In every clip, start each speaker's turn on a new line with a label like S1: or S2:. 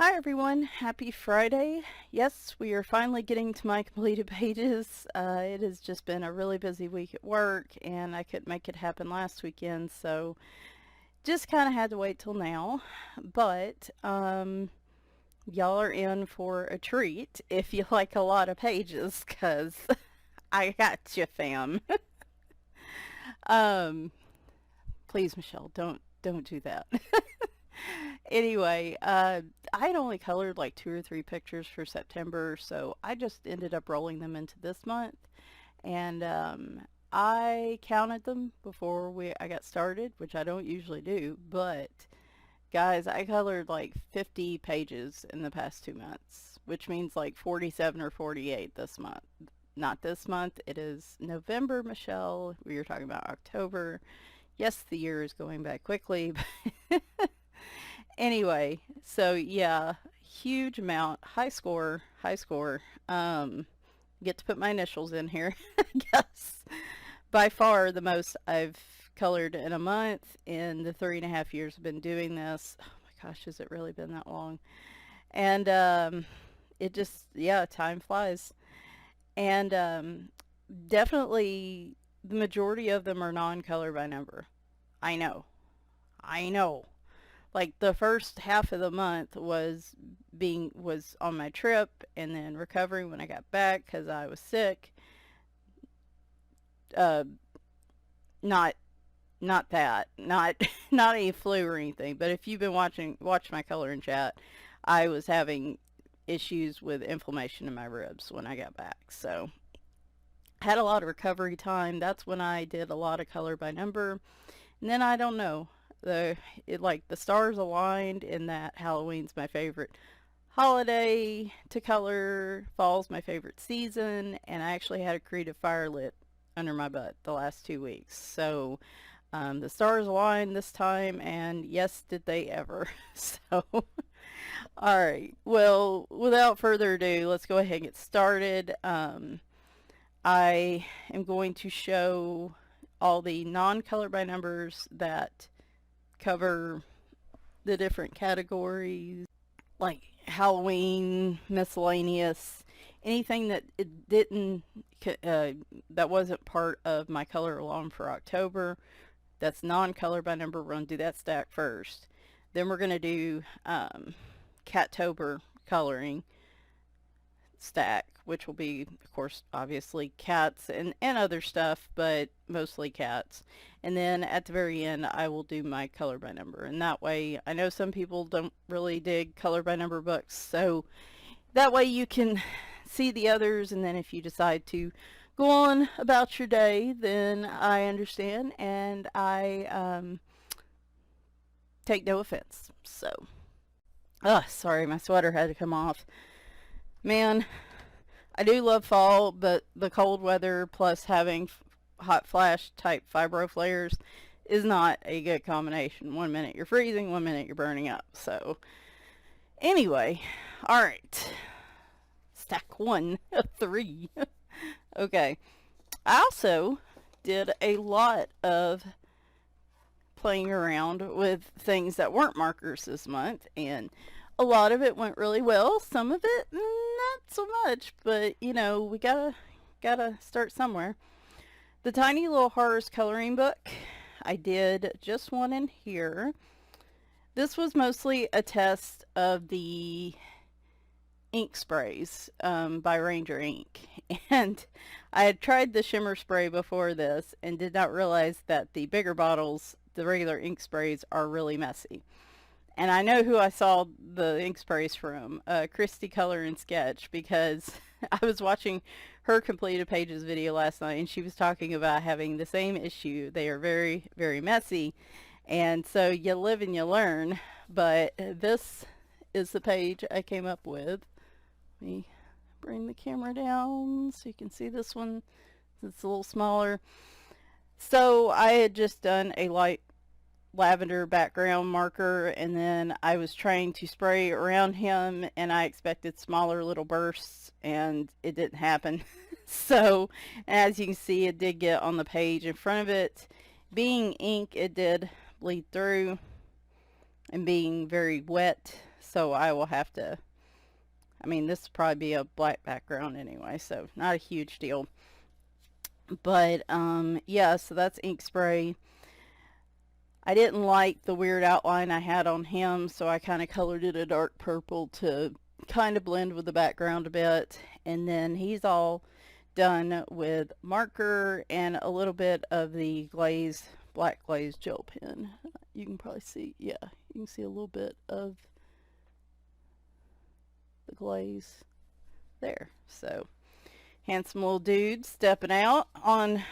S1: Hi everyone, happy Friday. Yes, we are finally getting to my completed pages. It has just been a really busy week at work and I couldn't make it happen last weekend, so just kind of had to wait till now. But y'all are in for a treat if you like a lot of pages, because I got you, fam. um, please, Michelle, don't do that. Anyway, I had only colored like 2 or 3 pictures for September, so I just ended up rolling them into this month. And I counted them before I got started, which I don't usually do. But guys, I colored like 50 pages in the past 2 months, which means like 47 or 48 this month. Not this month. It is November, Michelle. We were talking about October. Yes, the year is going by quickly. Anyway, so yeah, huge amount, high score, high score. Get to put my initials in here, I guess. By far the most I've colored in a month in the 3.5 years I've been doing this. Oh my gosh, has it really been that long? And it just, yeah, time flies. And definitely the majority of them are non-color by number. I know. I know. Like the first half of the month was on my trip and then recovering when I got back because I was sick. Uh, not not that, not not a flu or anything. But if you've been watch my color and chat, I was having issues with inflammation in my ribs when I got back. So had a lot of recovery time. That's when I did a lot of color by number. And then I don't know. The stars aligned in that Halloween's my favorite holiday to color, fall's my favorite season, and I actually had a creative fire lit under my butt the last 2 weeks. So the stars aligned this time, and yes, did they ever. So, all right. Well, without further ado, let's go ahead and get started. I am going to show all the non-color by numbers that cover the different categories like Halloween, miscellaneous, anything that it didn't that wasn't part of my color along for October. That's non-color by number. We're going to do that stack first. Then we're going to do cattober coloring stack, which will be, of course, obviously cats and other stuff, but mostly cats. And then at the very end, I will do my color by number. And that way, I know some people don't really dig color by number books, so that way you can see the others, and then if you decide to go on about your day, then I understand, and I take no offense. So, sorry, my sweater had to come off. Man, I do love fall, but the cold weather plus having hot flash type fibro flares is not a good combination. 1 minute you're freezing, 1 minute you're burning up. So anyway, all right, stack 1 of 3. Okay, I also did a lot of playing around with things that weren't markers this month, and a lot of it went really well. Some of it not so much, but you know, we gotta start somewhere. The Tiny Little Horrors coloring book, I did just one in here. This was mostly a test of the ink sprays by Ranger Ink, and I had tried the shimmer spray before this and did not realize that the bigger bottles, the regular ink sprays, are really messy. And I know who I saw the ink sprays from, Christy Color and Sketch, because I was watching her completed pages video last night, and she was talking about having the same issue. They are very, very messy, and so you live and you learn. But this is the page I came up with. Let me bring the camera down so you can see this one. It's a little smaller. So I had just done a light lavender background marker, and then I was trying to spray around him, and I expected smaller little bursts, and it didn't happen. So as you can see, it did get on the page in front of it. Being ink, it did bleed through, and being very wet, so I will have to, I mean, this will probably be a black background anyway, so not a huge deal. But yeah, so that's ink spray. I didn't like the weird outline I had on him, so I kind of colored it a dark purple to kind of blend with the background a bit. And then he's all done with marker and a little bit of the glaze, black glaze gel pen. You can probably see, yeah, you can see a little bit of the glaze there. So handsome little dude stepping out on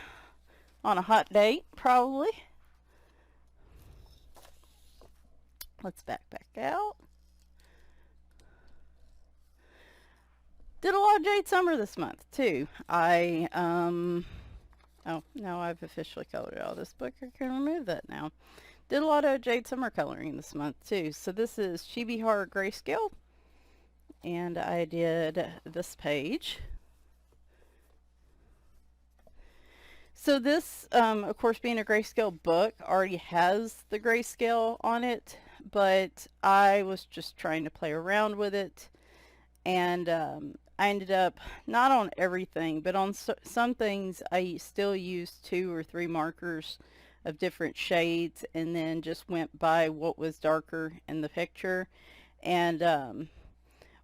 S1: a hot date, probably. Let's back out. Did a lot of Jade Summer this month too. Oh, now I've officially colored out this book. I can remove that now. Did a lot of Jade Summer coloring this month too. So this is Chibi Horror Grayscale, and I did this page. So this, of course, being a grayscale book, already has the grayscale on it, but I was just trying to play around with it, and I ended up, not on everything, but on some things I still used 2 or 3 markers of different shades, and then just went by what was darker in the picture. And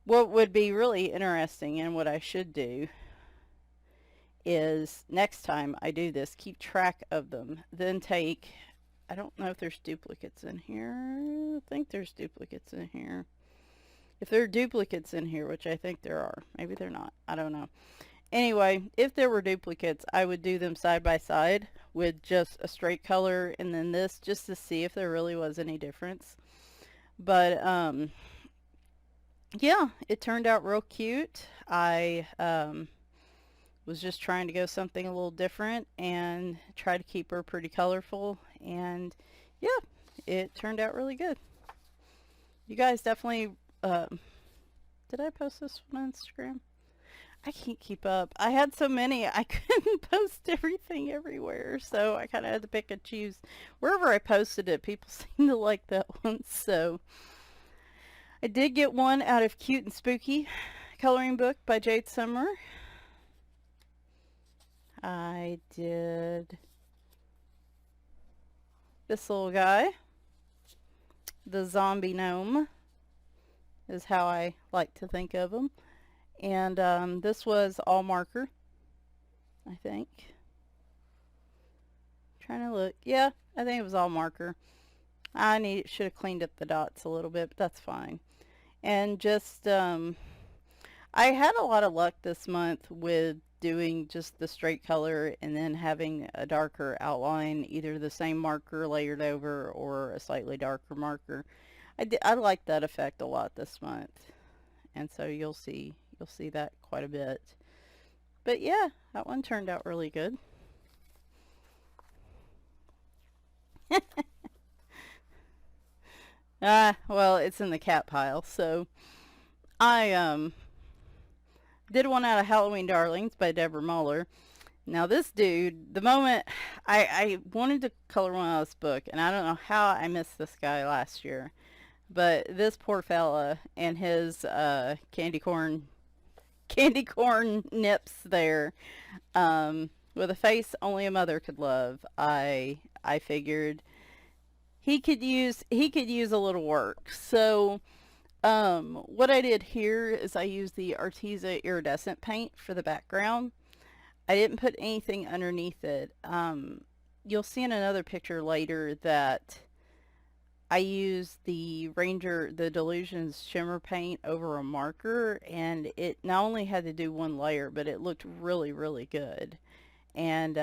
S1: what would be really interesting, and what I should do, is next time I do this, keep track of them, then take, I don't know if there's duplicates in here. I think there's duplicates in here. If there are duplicates in here, which I think there are, maybe they're not, I don't know. Anyway, if there were duplicates, I would do them side by side with just a straight color and then this, just to see if there really was any difference. But yeah, it turned out real cute. I was just trying to go something a little different and try to keep her pretty colorful, and yeah, it turned out really good. You guys definitely, did I post this one on Instagram? I can't keep up. I had so many, I couldn't post everything everywhere, so I kind of had to pick and choose. Wherever I posted it, people seem to like that one, so I did get one out of Cute and Spooky coloring book by Jade Summer. I did this little guy, the zombie gnome is how I like to think of him, and this was all marker, I think. Trying to look, yeah, I think it was all marker. Should have cleaned up the dots a little bit, but that's fine. And just I had a lot of luck this month with doing just the straight color and then having a darker outline, either the same marker layered over or a slightly darker marker. I like that effect a lot this month, and so you'll see that quite a bit. But yeah, that one turned out really good. Well, it's in the cat pile, so I did one out of Halloween Darlings by Deborah Muller. Now this dude, the moment I wanted to color one out of this book, and I don't know how I missed this guy last year, but this poor fella and his candy corn nips there, with a face only a mother could love. I figured he could use a little work. So what I did here is I used the Arteza iridescent paint for the background. I didn't put anything underneath it. You'll see in another picture later that I used the Delusions shimmer paint over a marker, and it not only had to do one layer, but it looked really, really good. And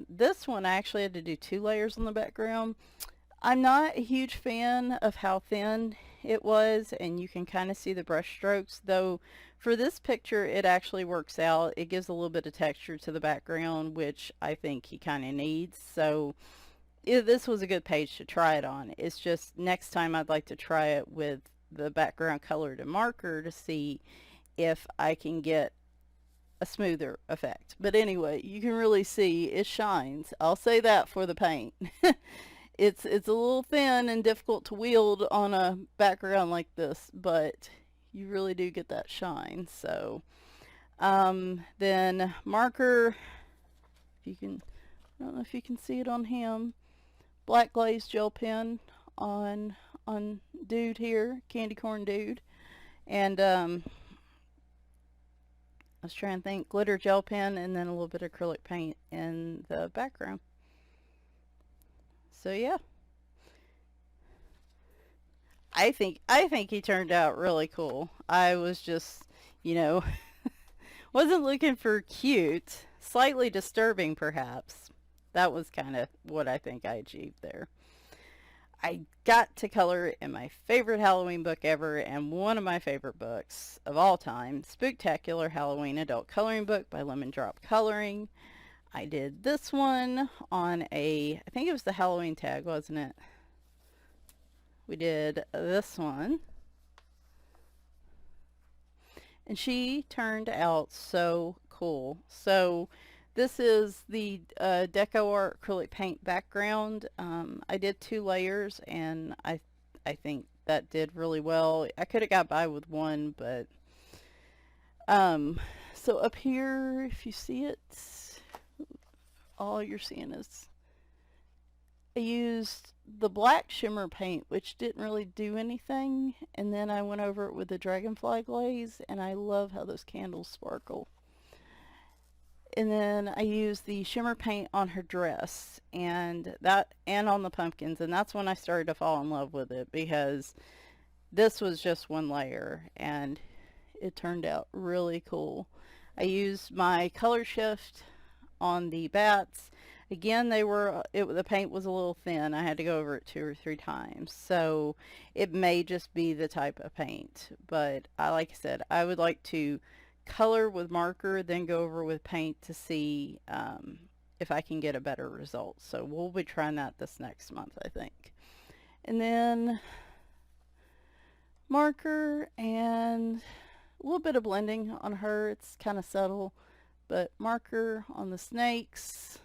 S1: this one I actually had to do 2 layers on the background. I'm not a huge fan of how thin it was, and you can kind of see the brush strokes, though for this picture it actually works out. It gives a little bit of texture to the background, which I think he kind of needs. So this was a good page to try it on. It's just next time I'd like to try it with the background colored and marker to see if I can get a smoother effect. But anyway, you can really see it shines. I'll say that for the paint. It's a little thin and difficult to wield on a background like this, but you really do get that shine. So then marker, if you can, I don't know if you can see it on him. Black glaze gel pen on dude here, candy corn dude, and I was trying to think, glitter gel pen, and then a little bit of acrylic paint in the background. So yeah, I think he turned out really cool. I was just, you know, wasn't looking for cute, slightly disturbing perhaps. That was kind of what I think I achieved there. I got to color in my favorite Halloween book ever and one of my favorite books of all time, Spooktacular Halloween Adult Coloring Book by Lemon Drop Coloring. I did this one on I think it was the Halloween tag, wasn't it? We did this one. And she turned out so cool. So this is the Deco Art acrylic paint background. I did 2 layers, and I think that did really well. I could have got by with one, but so up here, if you see it, all you're seeing is I used the black shimmer paint, which didn't really do anything, and then I went over it with the dragonfly glaze, and I love how those candles sparkle. And then I used the shimmer paint on her dress and on the pumpkins, and that's when I started to fall in love with it, because this was just one layer and it turned out really cool. I used my color shift on the bats. Again, the paint was a little thin. I had to go over it 2 or 3 times, so it may just be the type of paint. But like I said, I would like to color with marker, then go over with paint to see if I can get a better result. So we'll be trying that this next month, I think. And then marker and a little bit of blending on her. It's kind of subtle, but marker on the snakes.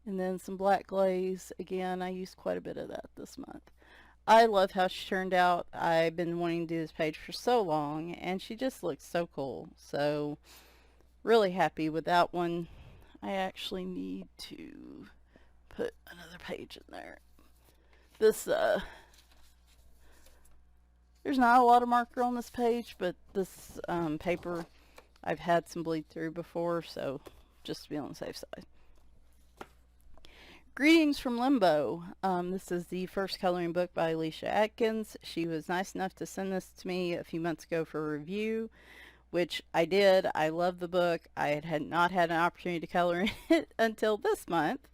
S1: And then some black glaze. Again, I used quite a bit of that this month. I love how she turned out. I've been wanting to do this page for so long, and she just looks so cool. So really happy with that one. I actually need to put another page in there. This there's not a lot of marker on this page, but this paper I've had some bleed through before, so just to be on the safe side. Greetings from Limbo. This is the first coloring book by Alicia Atkins. She was nice enough to send this to me a few months ago for review, which I did. I love the book. I had not had an opportunity to color in it until this month.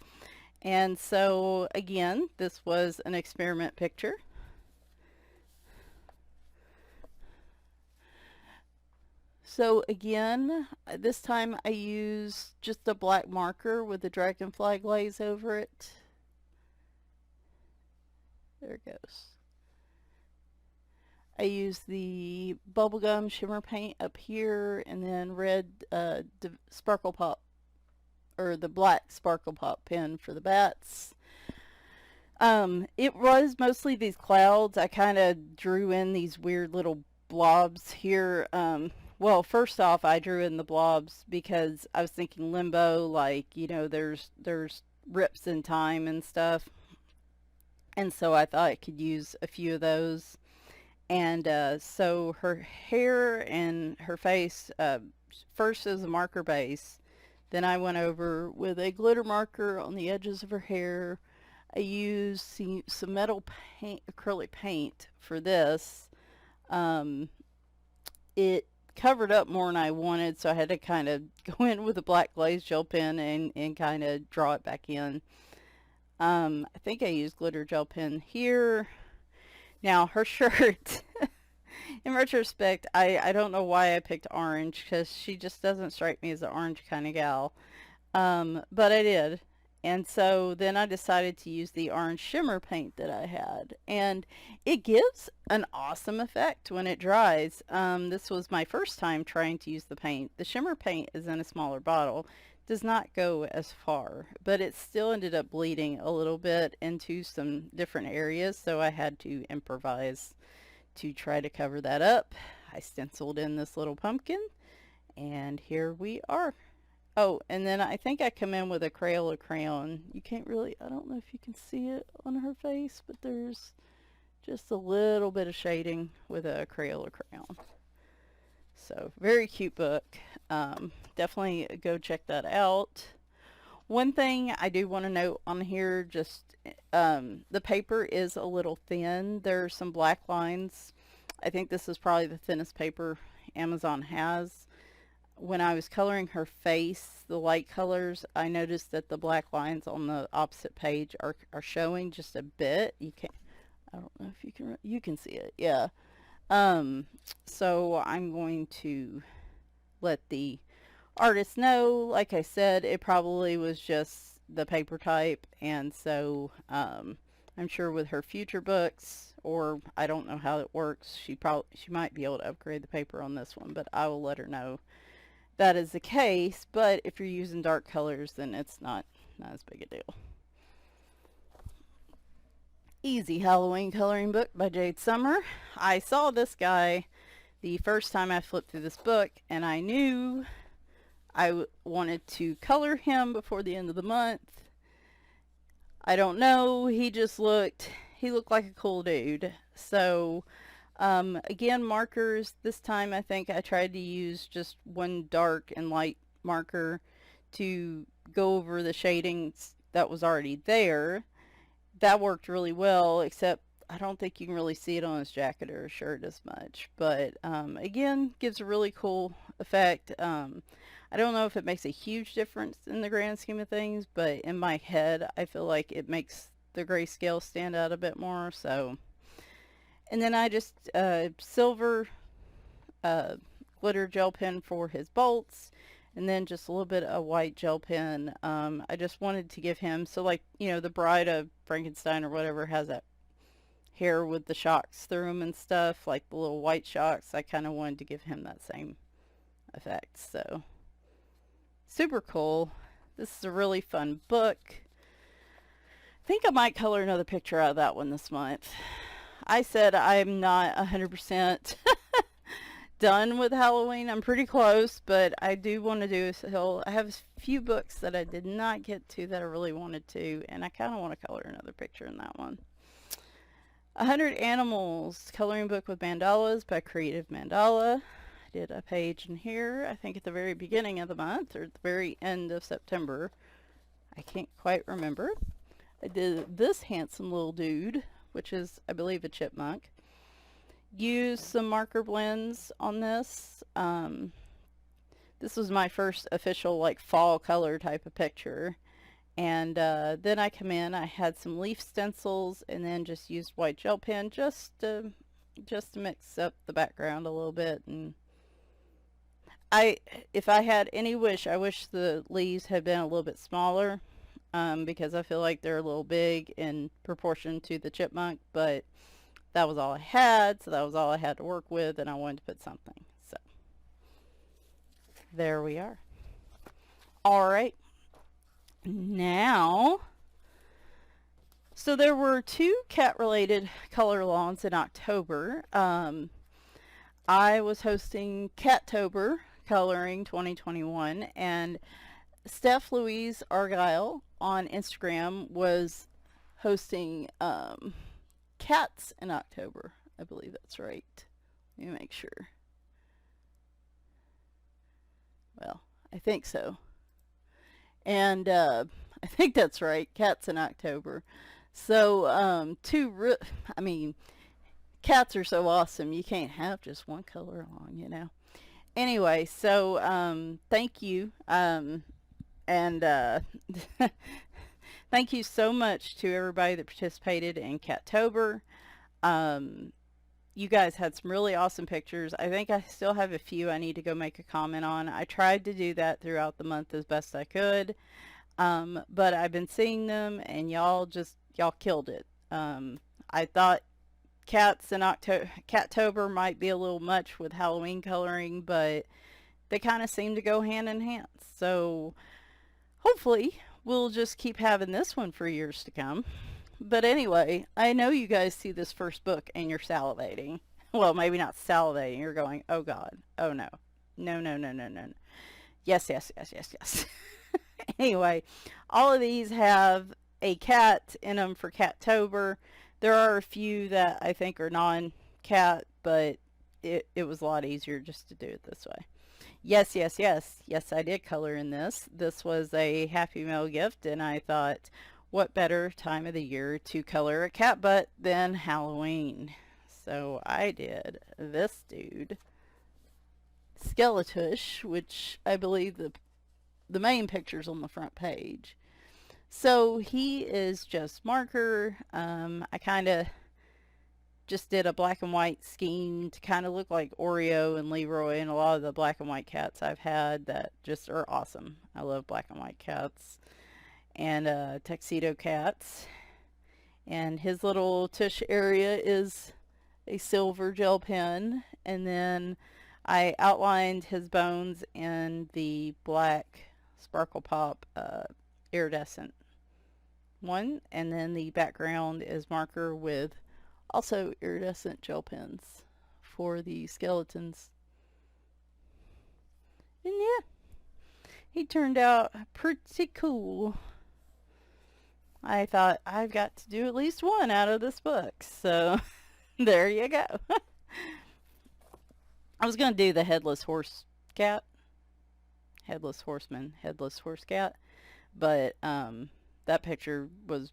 S1: And so, again, this was an experiment picture. So again, this time I used just a black marker with the dragonfly glaze over it. There it goes. I used the bubblegum shimmer paint up here, and then red sparkle pop, or the black sparkle pop pen for the bats. It was mostly these clouds. I kind of drew in these weird little blobs here. Well, first off, I drew in the blobs because I was thinking Limbo, like, you know, there's rips in time and stuff. And so I thought I could use a few of those. And so her hair and her face, first as a marker base. Then I went over with a glitter marker on the edges of her hair. I used some metal paint, acrylic paint for this. It covered up more than I wanted, so I had to kind of go in with a black glaze gel pen and kind of draw it back in. I think I used glitter gel pen here. Now her shirt, in retrospect, I don't know why I picked orange, because she just doesn't strike me as an orange kind of gal. But I did. And so then I decided to use the orange shimmer paint that I had. And it gives an awesome effect when it dries. This was my first time trying to use the paint. The shimmer paint is in a smaller bottle. Does not go as far, but it still ended up bleeding a little bit into some different areas, so I had to improvise to try to cover that up. I stenciled in this little pumpkin, and here we are. Oh, and then I think I come in with a Crayola crayon. You can't really, I don't know if you can see it on her face, but there's just a little bit of shading with a Crayola crayon. So, very cute book. Definitely go check that out. One thing I do want to note on here, just the paper is a little thin. There are some black lines. I think this is probably the thinnest paper Amazon has. When I was coloring her face, the light colors, I noticed that the black lines on the opposite page are showing just a bit. You can't, I don't know if you can see it. Yeah. So I'm going to let the artist know. Like I said, it probably was just the paper type, and so I'm sure with her future books, or I don't know how it works, she might be able to upgrade the paper on this one, but I will let her know that is the case. But if you're using dark colors, then it's not as big a deal. Easy Halloween Coloring Book by Jade Summer. I saw this guy the first time I flipped through this book, and I knew I wanted to color him before the end of the month. I don't know, he looked like a cool dude. So again, markers, this time I think I tried to use just one dark and light marker to go over the shadings that was already there. That worked really well, except I don't think you can really see it on his jacket or his shirt as much. But again, gives a really cool effect. I don't know if it makes a huge difference in the grand scheme of things, but in my head, I feel like it makes the grayscale stand out a bit more. So, and then I just silver glitter gel pen for his bolts, and then just a little bit of white gel pen. I just wanted to give him, so like, you know, the Bride of Frankenstein or whatever has that hair with the shocks through them and stuff, like the little white shocks. I kind of wanted to give him that same effect. So super cool. This is a really fun book. I think I might color another picture out of that one this month. I said I'm not 100% done with Halloween. I'm pretty close, but I do want to do I have a few books that I did not get to that I really wanted to, and I kind of want to color another picture in that one. 100 Animals Coloring Book with Mandalas by Creative Mandala. I did a page in here, I think at the very beginning of the month, or at the very end of September. I can't quite remember. I did this handsome little dude, which is, I believe, a chipmunk. Used some marker blends on this. This was my first official like fall color type of picture. And then I come in, I had some leaf stencils, and then just used white gel pen just to mix up the background a little bit. And if I had any wish, I wish the leaves had been a little bit smaller, because I feel like they're a little big in proportion to the chipmunk, but that was all I had, so that was all I had to work with, and I wanted to put something. So there we are. All right. Now, so there were 2 cat-related color alongs in October. I was hosting Cattober Coloring 2021, and Steph Louise Argyle on Instagram was hosting cats in October. I believe that's right. Let me make sure. Well, I think so. And I think that's right, cats in October. So I mean, cats are so awesome, you can't have just one color along, you know. Anyway, so thank you, and thank you so much to everybody that participated in Cattober. You guys had some really awesome pictures. I think I still have a few I need to go make a comment on. I tried to do that throughout the month as best I could. But I've been seeing them, and y'all killed it. I thought cats in October, Cattober might be a little much with Halloween coloring, but they kind of seem to go hand in hand. So hopefully we'll just keep having this one for years to come. But anyway, I know you guys see this first book and you're salivating. Well, maybe not salivating. You're going, oh God, oh no. No, no, no, no, no. No. Yes, yes, yes, yes, yes. Anyway, all of these have a cat in them for Cattober. There are a few that I think are non-cat, but it was a lot easier just to do it this way. Yes, yes, yes. Yes, I did color in this. This was a Happy Meal gift, and I thought, what better time of the year to color a cat butt than Halloween? So I did this dude, Skeletush, which I believe the main picture's on the front page. So he is just marker. I kind of just did a black and white scheme to kind of look like Oreo and Leroy and a lot of the black and white cats I've had that just are awesome. I love black and white cats and tuxedo cats. And his little tush area is a silver gel pen. And then I outlined his bones in the black Sparkle Pop iridescent one. And then the background is marker with also iridescent gel pens for the skeletons. And yeah, he turned out pretty cool. I thought I've got to do at least one out of this book, so there you go. I was going to do the headless horse cat, headless horseman, headless horse cat, but that picture was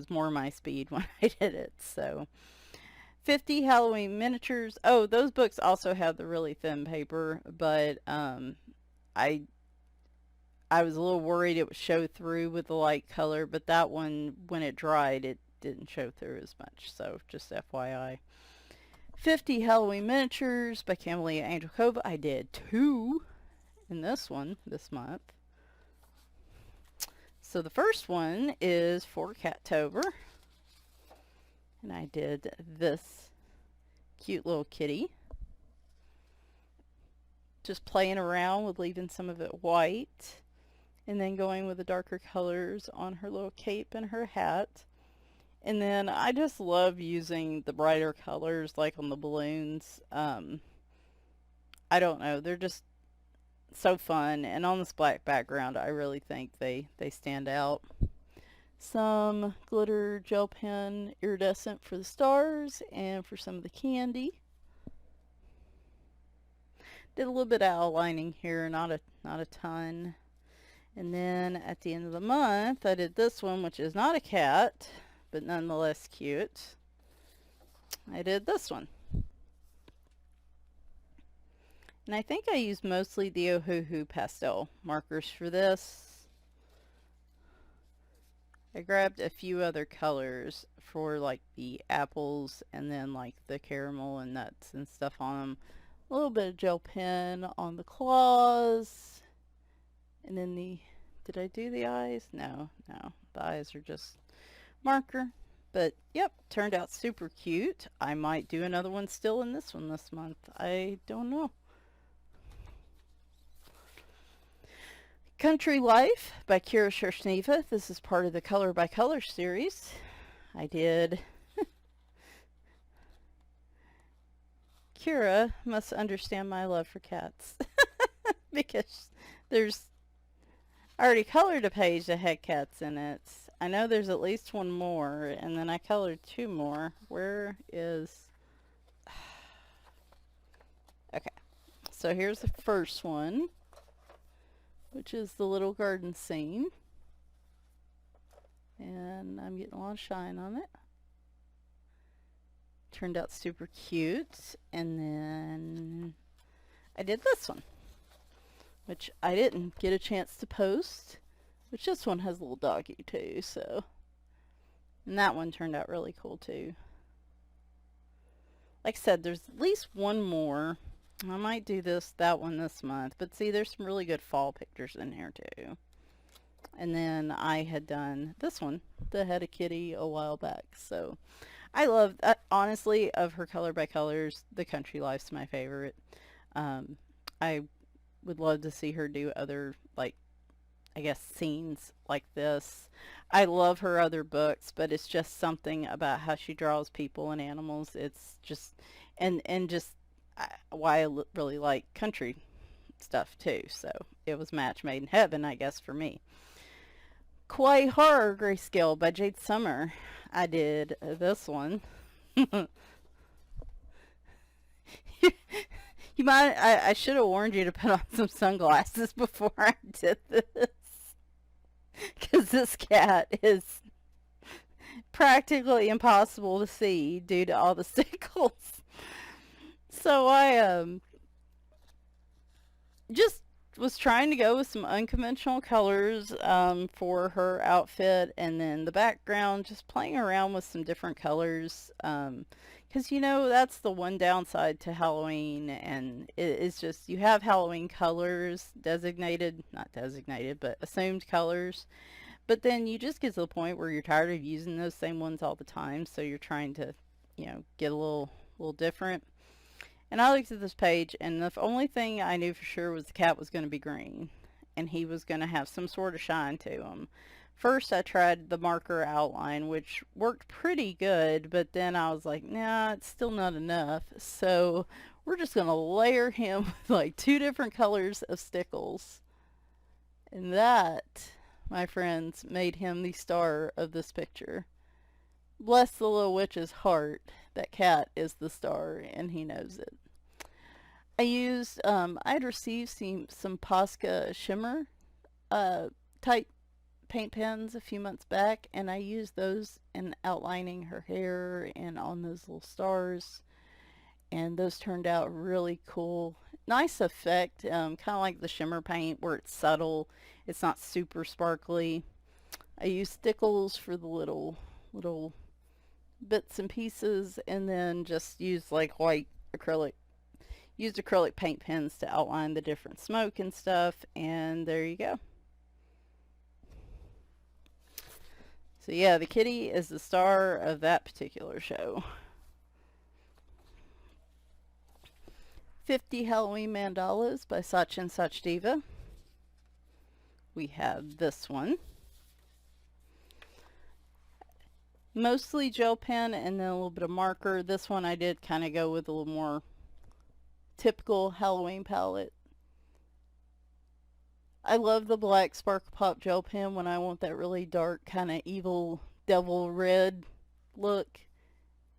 S1: more my speed when I did it, so 50 Halloween miniatures. Oh, those books also have the really thin paper, but I was a little worried it would show through with the light color, but that one, when it dried, it didn't show through as much, so just FYI. 50 Halloween miniatures by Camellia Angelcova. I did 2 in this one this month. So the first one is for Cattober, and I did this cute little kitty. Just playing around with leaving some of it white and then going with the darker colors on her little cape and her hat. And then I just love using the brighter colors like on the balloons. I don't know, they're just so fun, and on this black background I really think they stand out. Some glitter gel pen iridescent for the stars and for some of the candy. Did a little bit of outlining here, not a ton. And then at the end of the month, I did this one, which is not a cat, but nonetheless cute. I did this one. And I think I used mostly the Ohuhu pastel markers for this. I grabbed a few other colors for like the apples and then like the caramel and nuts and stuff on them. A little bit of gel pen on the claws. And then did I do the eyes? No. The eyes are just marker. But yep, turned out super cute. I might do another one still in this one this month. I don't know. Country Life by Kira Shershniva. This is part of the Color by Color series. I did. Kira must understand my love for cats. Because I already colored a page that had cats in it. I know there's at least one more, and then I colored 2 more. Where is... Okay, so here's the first one, which is the little garden scene. And I'm getting a lot of shine on it. Turned out super cute. And then I did this one, which I didn't get a chance to post, which this one has a little doggy too, so. And that one turned out really cool too. Like I said, there's at least one more. I might do that one this month, but see, there's some really good fall pictures in here too. And then I had done this one, the head of kitty, a while back. So I love that. Honestly, of her color by colors, the country life's my favorite. Um, I would love to see her do other, like, I guess, scenes like this. I love her other books, but it's just something about how she draws people and animals. It's just, and just why I really like country stuff too. So it was match made in heaven, I guess, for me. Kawaii Horror Grayscale by Jade Summer. I did this one. You might, I should have warned you to put on some sunglasses before I did this. Because this cat is practically impossible to see due to all the stickles. So I just was trying to go with some unconventional colors for her outfit, and then the background, just playing around with some different colors. Because, you know, that's the one downside to Halloween, and it's just you have Halloween colors designated, not designated, but assumed colors. But then you just get to the point where you're tired of using those same ones all the time, so you're trying to, you know, get a little different. And I looked at this page, and the only thing I knew for sure was the cat was going to be green, and he was going to have some sort of shine to him. First, I tried the marker outline, which worked pretty good, but then I was like, nah, it's still not enough. So we're just going to layer him with like 2 different colors of stickles. And that, my friends, made him the star of this picture. Bless the little witch's heart. That cat is the star, and he knows it. I used, I'd received some Posca shimmer type paint pens a few months back, and I used those in outlining her hair and on those little stars, and those turned out really cool. Nice effect, kind of like the shimmer paint where it's subtle, it's not super sparkly. I used stickles for the little bits and pieces, and then just used like white acrylic, used acrylic paint pens to outline the different smoke and stuff, and there you go. So yeah, the kitty is the star of that particular show. 50 Halloween Mandalas by Such and Such Diva. We have this one. Mostly gel pen and then a little bit of marker. This one I did kind of go with a little more typical Halloween palette. I love the black Sparkle Pop gel pen when I want that really dark kind of evil devil red look.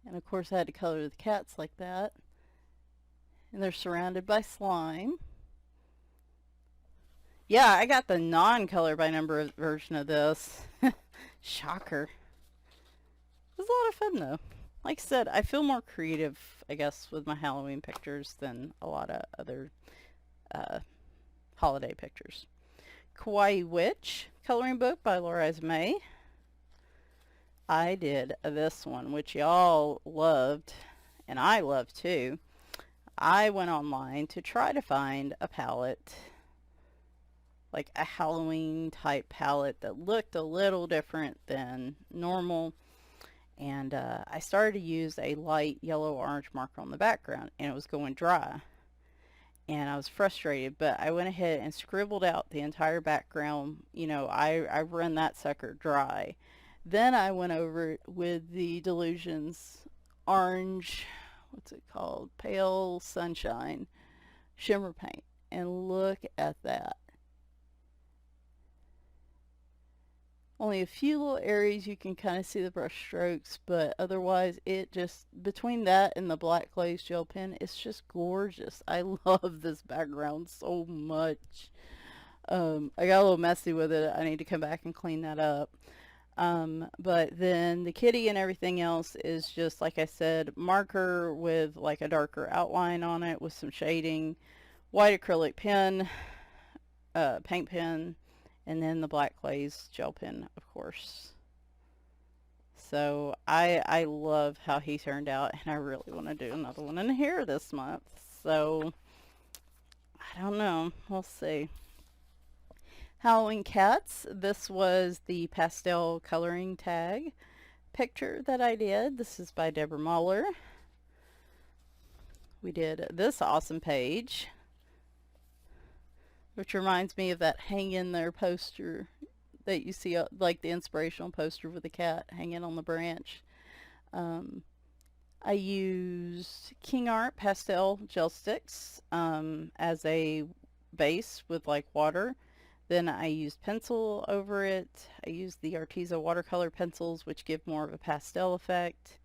S1: And of course I had to color the cats like that. And they're surrounded by slime. Yeah, I got the non-color by number version of this. Shocker. It was a lot of fun though. Like I said, I feel more creative, I guess, with my Halloween pictures than a lot of other holiday pictures. Kawaii Witch coloring book by Laura May. I did this one, which y'all loved, and I loved too. I went online to try to find a palette, like a Halloween type palette that looked a little different than normal. And I started to use a light yellow-orange marker on the background, and it was going dry. And I was frustrated, but I went ahead and scribbled out the entire background. You know, I run that sucker dry. Then I went over it with the Delusions orange, what's it called? Pale Sunshine shimmer paint. And look at that. Only a few little areas you can kind of see the brush strokes, but otherwise it just, between that and the black glaze gel pen, it's just gorgeous. I love this background so much. I got a little messy with it. I need to come back and clean that up. But then the kitty and everything else is just, like I said, marker with like a darker outline on it with some shading, white acrylic pen, paint pen, and then the black glaze gel pen, of course. So I love how he turned out, and I really want to do another one in here this month. So I don't know. We'll see. Halloween cats. This was the pastel coloring tag picture that I did. This is by Deborah Mahler. We did this awesome page, which reminds me of that hang in there poster that you see, like the inspirational poster with the cat hanging on the branch. I used King Art pastel gel sticks as a base with like water. Then I used pencil over it. I used the Arteza watercolor pencils, which give more of a pastel effect.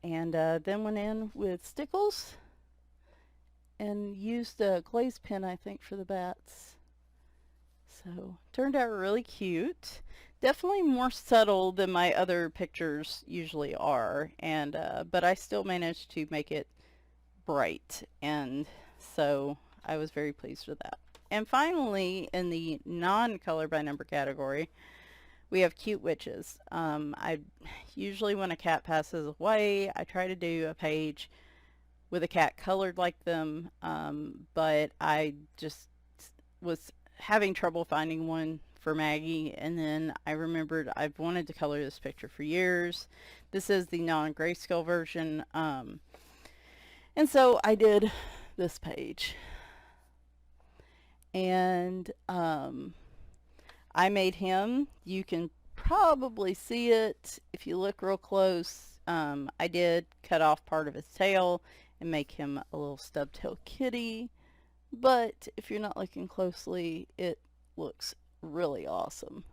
S1: And then went in with stickles and used a glaze pen, I think, for the bats. So turned out really cute. Definitely more subtle than my other pictures usually are, and but I still managed to make it bright, and so I was very pleased with that. And finally, in the non-color by number category, we have cute witches. I usually, when a cat passes away, I try to do a page with a cat colored like them, but I just was having trouble finding one for Maggie, and then I remembered I've wanted to color this picture for years. This is the non-grayscale version, and so I did this page, and I made him. You can probably see it if you look real close. I did cut off part of his tail and make him a little stub-tailed kitty, but if you're not looking closely, it looks really awesome.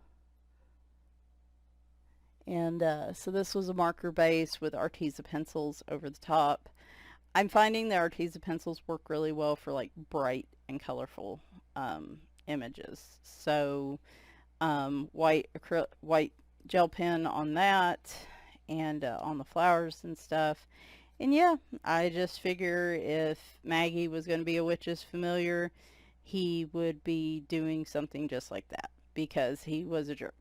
S1: And so this was a marker base with Arteza pencils over the top. I'm finding the Arteza pencils work really well for like bright and colorful images. So white gel pen on that, and on the flowers and stuff. And yeah, I just figure if Maggie was going to be a witch's familiar, he would be doing something just like that, because he was a jerk.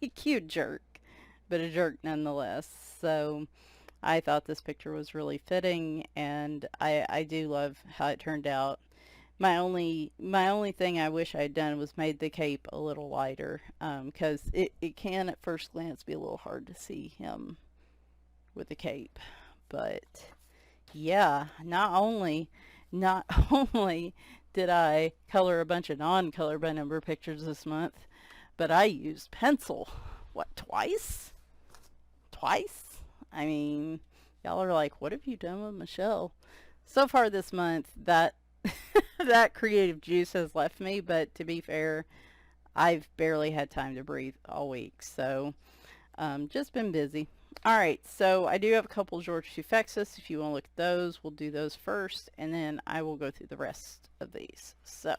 S1: A cute jerk, but a jerk nonetheless. So I thought this picture was really fitting, and I do love how it turned out. My only thing I wish I had done was made the cape a little lighter, because it can at first glance be a little hard to see him with the cape. But yeah, not only did I color a bunch of non-color by number pictures this month, but I used pencil. What, twice? Twice? I mean, y'all are like, what have you done with Michelle? So far this month, that that creative juice has left me, but to be fair, I've barely had time to breathe all week, so just been busy. Alright, so I do have a couple George Tufexis. If you want to look at those, we'll do those first, and then I will go through the rest of these. So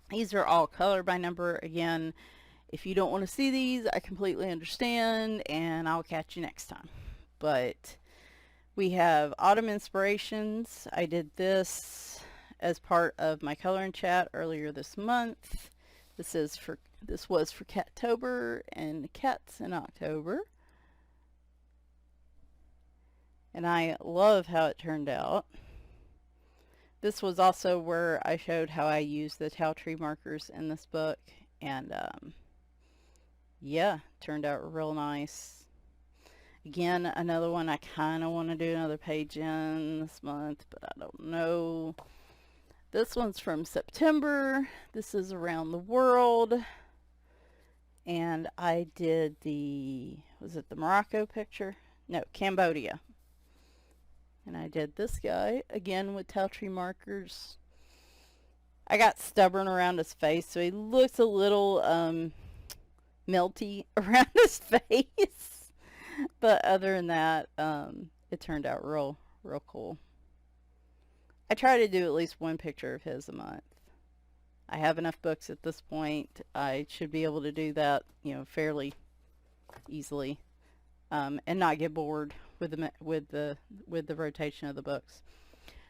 S1: these are all color by number. Again, if you don't want to see these, I completely understand, and I'll catch you next time. But we have Autumn Inspirations. I did this as part of my coloring chat earlier this month. This was for Cattober and Cats in October. And I love how it turned out. This was also where I showed how I use the towel tree markers in this book. And yeah, turned out real nice. Again, another one I kind of want to do another page in this month, but I don't know. This one's from September. This is Around the World. And I did was it the Morocco picture? No, Cambodia. And I did this guy, again with towel tree markers. I got stubborn around his face, so he looks a little melty around his face. But other than that, it turned out real cool. I try to do at least one picture of his a month. I have enough books at this point. I should be able to do that, fairly easily, and not get bored with the rotation of the books.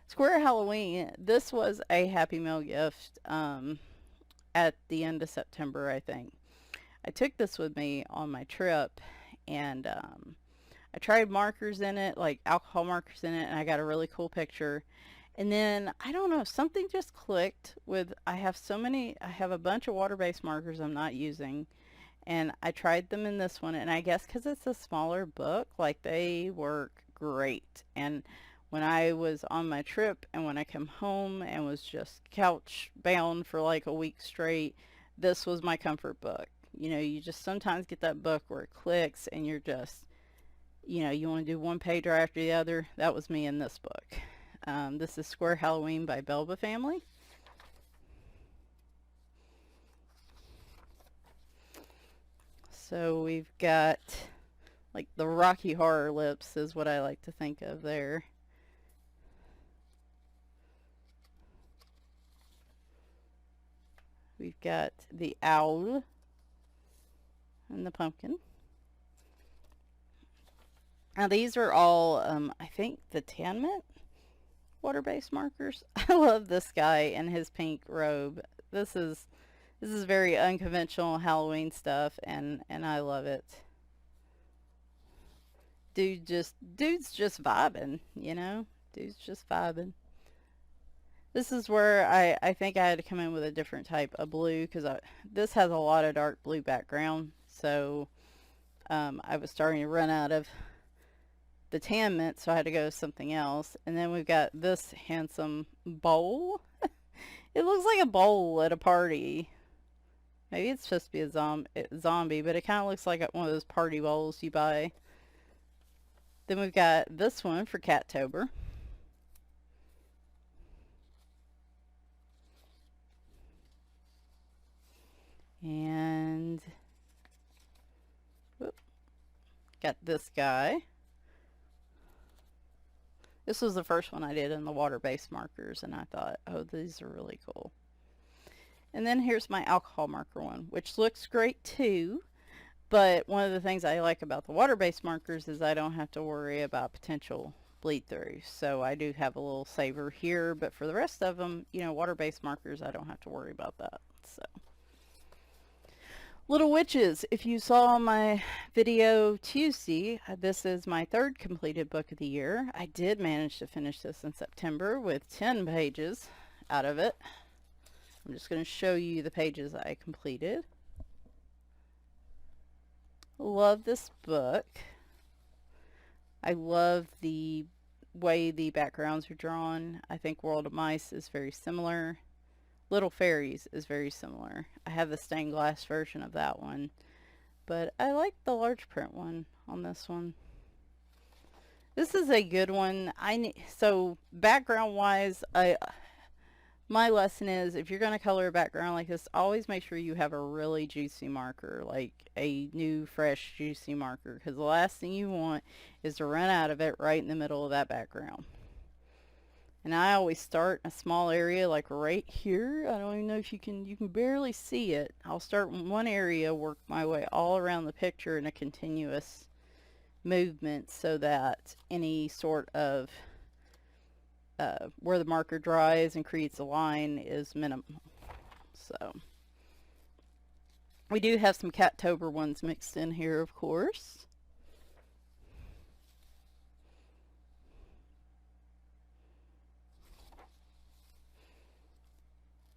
S1: Square Halloween. This was a Happy Meal gift at the end of September, I think. I took this with me on my trip, and I tried markers in it, like alcohol markers in it, and I got a really cool picture. And then, I don't know, something just clicked with, I have a bunch of water-based markers I'm not using. And I tried them in this one, and I guess because it's a smaller book, like they work great. And when I was on my trip and when I come home and was just couch bound for like a week straight, this was my comfort book. You know, you just sometimes get that book where it clicks and you're just, you know, you want to do one page right after the other. That was me in this book. This is Square Halloween by Belba Family. So we've got like the Rocky Horror lips is what I like to think of there. We've got the owl and the pumpkin. Now these are all, I think, the Tan Mint water-based markers. I love this guy and his pink robe. This is very unconventional Halloween stuff, and I love it. Dude's just vibing, you know? Dude's just vibing. This is where I think I had to come in with a different type of blue because this has a lot of dark blue background. So I was starting to run out of the Tan Mint, so I had to go with something else. And then we've got this handsome bowl. It looks like a bowl at a party. Maybe it's supposed to be a zombie, but it kind of looks like one of those party bowls you buy. Then we've got this one for Cattober. And whoop, got this guy. This was the first one I did in the water-based markers, and I thought, oh, these are really cool. And then here's my alcohol marker one, which looks great too. But one of the things I like about the water-based markers is I don't have to worry about potential bleed through. So I do have a little saver here, but for the rest of them, you know, water-based markers, I don't have to worry about that. So, Little Witches, if you saw my video Tuesday, this is my third completed book of the year. I did manage to finish this in September with 10 pages out of it. I'm just going to show you the pages I completed. Love this book. I love the way the backgrounds are drawn. I think World of Mice is very similar. Little Fairies is very similar. I have the stained glass version of that one, but I like the large print one on this one. This is a good one. So background wise, my lesson is if you're going to color a background like this, always make sure you have a really juicy marker, like a new, fresh, juicy marker, because the last thing you want is to run out of it right in the middle of that background. And I always start in a small area, like right here. I don't even know if you can barely see it. I'll start in one area, work my way all around the picture in a continuous movement so that any sort of where the marker dries and creates a line is minimal. So we do have some Cattober ones mixed in here, of course.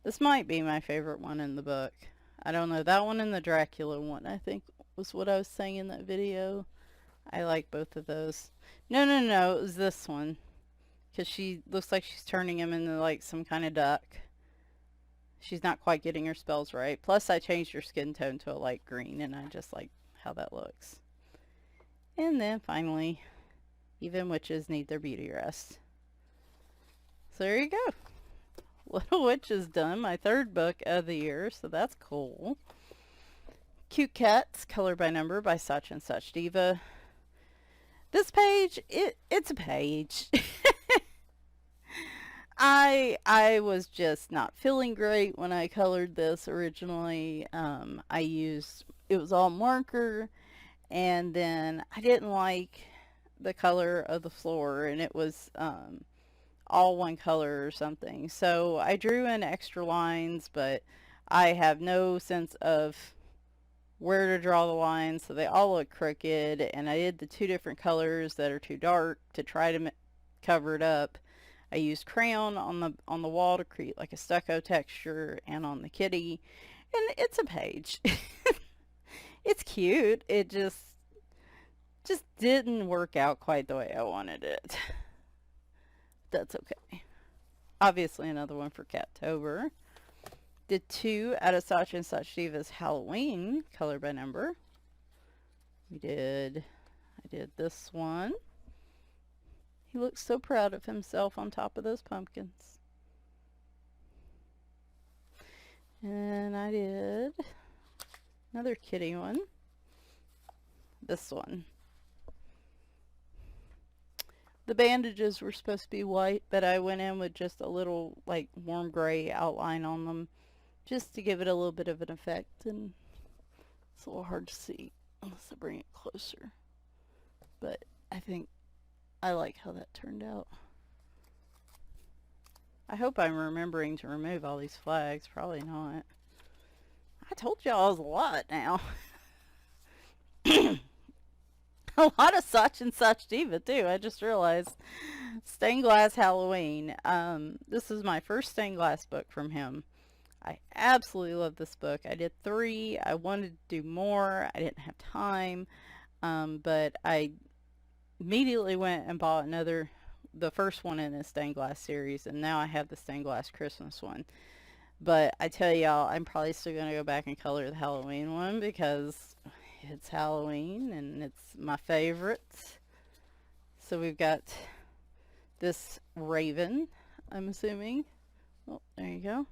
S1: This might be my favorite one in the book. I don't know. That one and the Dracula one, I think, was what I was saying in that video. I like both of those. No, it was this one. Because she looks like she's turning him into like some kind of duck. She's not quite getting her spells right. Plus I changed her skin tone to a light green and I just like how that looks. And then finally, even witches need their beauty rest. So there you go. Little Witch is done, my third book of the year, so that's cool. Cute Cats, Color by Number by Such and Such Diva. This page, it's a page. I was just not feeling great when I colored this originally. It was all marker, and then I didn't like the color of the floor, and it was all one color or something. So I drew in extra lines, but I have no sense of where to draw the lines, so they all look crooked, and I did the two different colors that are too dark to try to cover it up. I used crayon on the wall to create like a stucco texture, and on the kitty, and it's a page. It's cute. It just didn't work out quite the way I wanted it. That's okay. Obviously another one for Cattober. Did 2 out of Sacha and Sacha Diva's Halloween color by number. I did this one. He looks so proud of himself on top of those pumpkins. And I did another kitty one. This one. The bandages were supposed to be white, but I went in with just a little like warm gray outline on them just to give it a little bit of an effect, and it's a little hard to see unless I bring it closer. But I think I like how that turned out. I hope I'm remembering to remove all these flags. Probably not. I told y'all it was a lot now. A lot of Such and Such Diva too. I just realized. Stained Glass Halloween. This is my first stained glass book from him. I absolutely love this book. I did 3. I wanted to do more. I didn't have time. But I immediately went and bought the first one in the stained glass series, and now I have the stained glass Christmas one. But I tell y'all, I'm probably still going to go back and color the Halloween one because it's Halloween and it's my favorite. So we've got this raven, I'm assuming. Oh, there you go.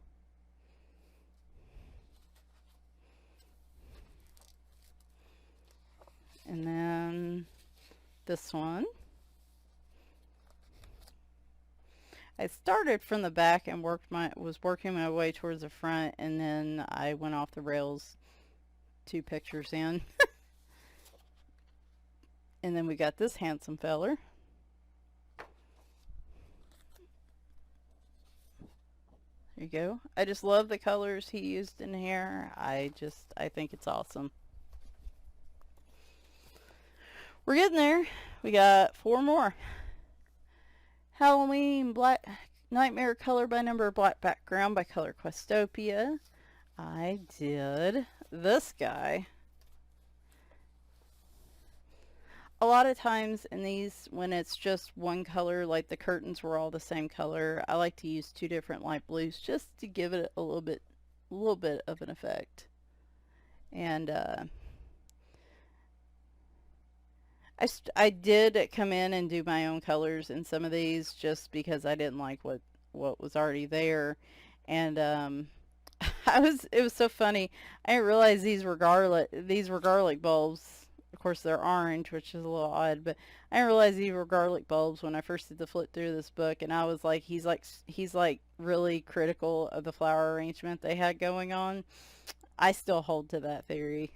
S1: And then this one. I started from the back and was working my way towards the front, and then I went off the rails 2 pictures in. And then we got this handsome feller. There you go. I just love the colors he used in here. I think it's awesome. We're getting there. We got 4 more. Halloween Black Nightmare color by number, black background by Color Questopia. I did this guy. A lot of times in these, when it's just one color, like the curtains were all the same color, I like to use 2 different light blues just to give it a little bit of an effect. And I did come in and do my own colors in some of these just because I didn't like what was already there. And it was so funny. I didn't realize these were garlic bulbs. Of course they're orange, which is a little odd, but I didn't realize these were garlic bulbs when I first did the flip through this book, and I was like, he's like really critical of the flower arrangement they had going on. I still hold to that theory.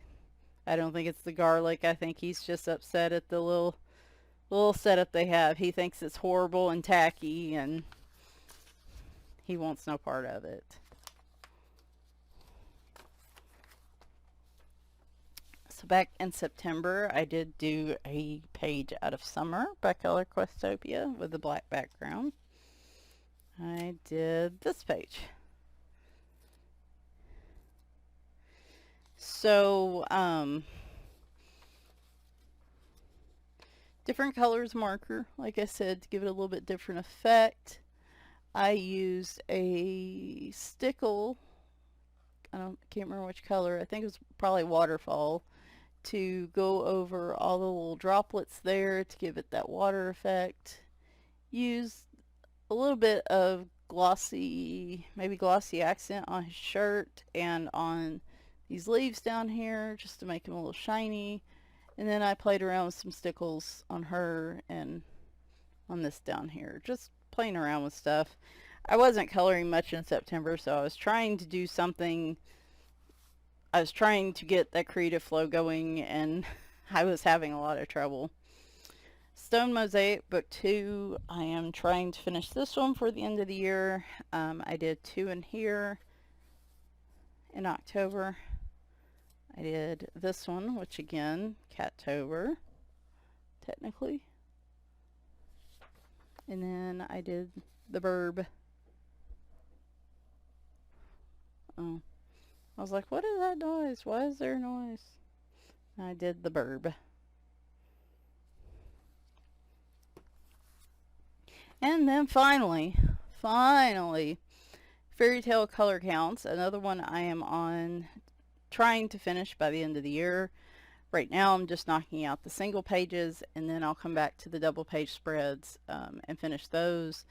S1: I don't think it's the garlic. I think he's just upset at the little setup they have. He thinks it's horrible and tacky, and he wants no part of it. So back in September, I did do a page out of Summer by Color Questopia with a black background. I did this page. So, different colors marker, like I said, to give it a little bit different effect. I used a stickle, can't remember which color, I think it was probably Waterfall, to go over all the little droplets there to give it that water effect. Used a little bit of maybe glossy accent on his shirt and on these leaves down here just to make them a little shiny. And then I played around with some stickles on her and on this down here, just playing around with stuff. I wasn't coloring much in September, so I was trying to do something. I was trying to get that creative flow going, and I was having a lot of trouble. Stone Mosaic Book 2, I am trying to finish this one for the end of the year. I did 2 in here in October. I did this one, which again, Cattober, technically. And then I did the burb. Oh, I was like, what is that noise? Why is there a noise? I did the burb. And then finally, Fairy Tale Color Counts, another one I am on trying to finish by the end of the year. Right now I'm just knocking out the single pages, and then I'll come back to the double page spreads and finish those.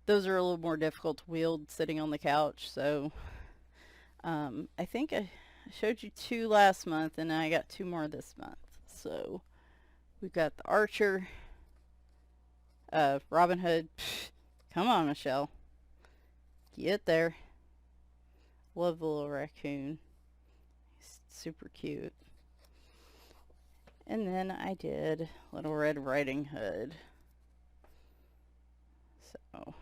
S1: Those are a little more difficult to wield sitting on the couch, so I think I showed you 2 last month, and I got 2 more this month. So we've got the Archer, Robin Hood. Pfft, come on, Michelle. Get there. Love the little raccoon. He's super cute. And then I did Little Red Riding Hood. So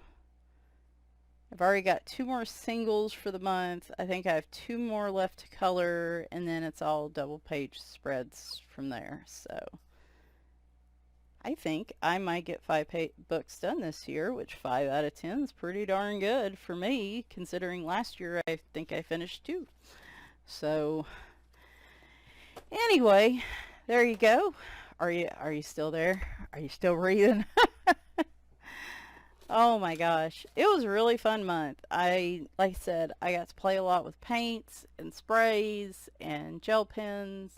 S1: I've already got 2 more singles for the month. I think I have 2 more left to color, and then it's all double page spreads from there. So I think I might get 5 books done this year, which 5 out of 10 is pretty darn good for me, considering last year I think I finished 2. So anyway, there you go. Are you still there? Are you still breathing? Oh my gosh, it was a really fun month. Like I said, I got to play a lot with paints and sprays and gel pens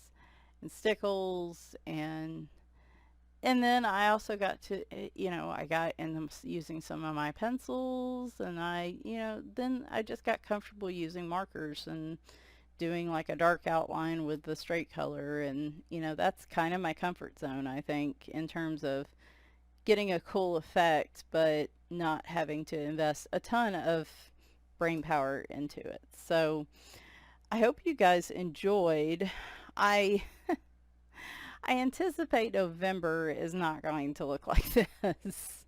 S1: and stickles, and then I also got to, I got in using some of my pencils, and then I just got comfortable using markers and doing like a dark outline with the straight color, and that's kind of my comfort zone, I think, in terms of getting a cool effect but not having to invest a ton of brain power into it. So I hope you guys enjoyed. I anticipate November is not going to look like this.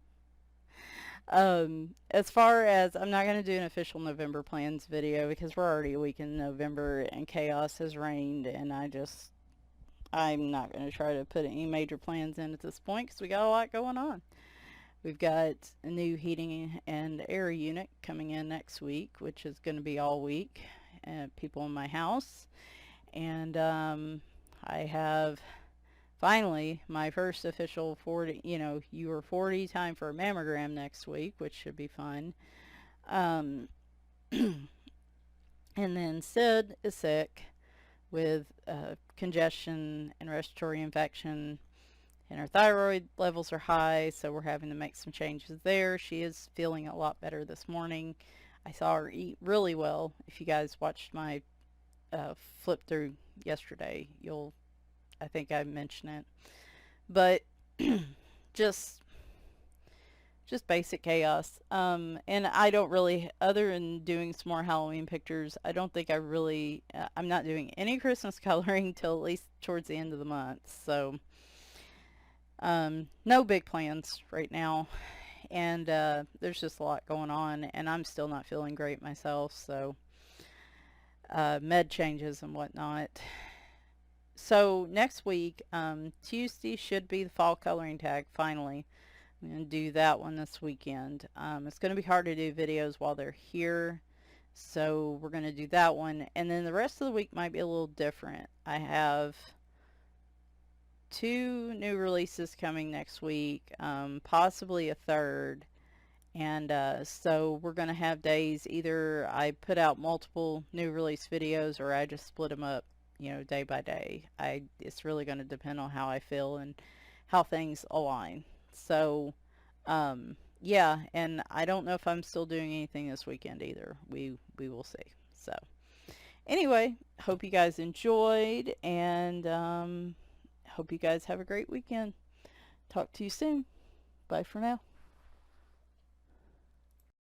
S1: As far as, I'm not going to do an official November plans video because we're already a week in November and chaos has reigned, and I'm not going to try to put any major plans in at this point because we got a lot going on. We've got a new heating and air unit coming in next week, which is going to be all week, people in my house. And I have finally my first official 40, you are 40 time for a mammogram next week, which should be fun. And then Sid is sick with congestion and respiratory infection, and her thyroid levels are high, so we're having to make some changes there. She is feeling a lot better this morning. I saw her eat really well. If you guys watched my flip through yesterday, I think I mentioned it. But just basic chaos. And I don't really, other than doing some more Halloween pictures, I don't think I'm not doing any Christmas coloring till at least towards the end of the month. So no big plans right now, and there's just a lot going on, and I'm still not feeling great myself, so med changes and whatnot. So next week, Tuesday should be the fall coloring tag finally. I'm going to do that one this weekend. It's going to be hard to do videos while they're here, so we're going to do that one, and then the rest of the week might be a little different. I have 2 new releases coming next week, possibly a third, and so we're going to have days either I put out multiple new release videos or I just split them up, day by day. It's really going to depend on how I feel and how things align. So yeah, and I don't know if I'm still doing anything this weekend either. We will see. So anyway, hope you guys enjoyed, and hope you guys have a great weekend. Talk to you soon. Bye for now.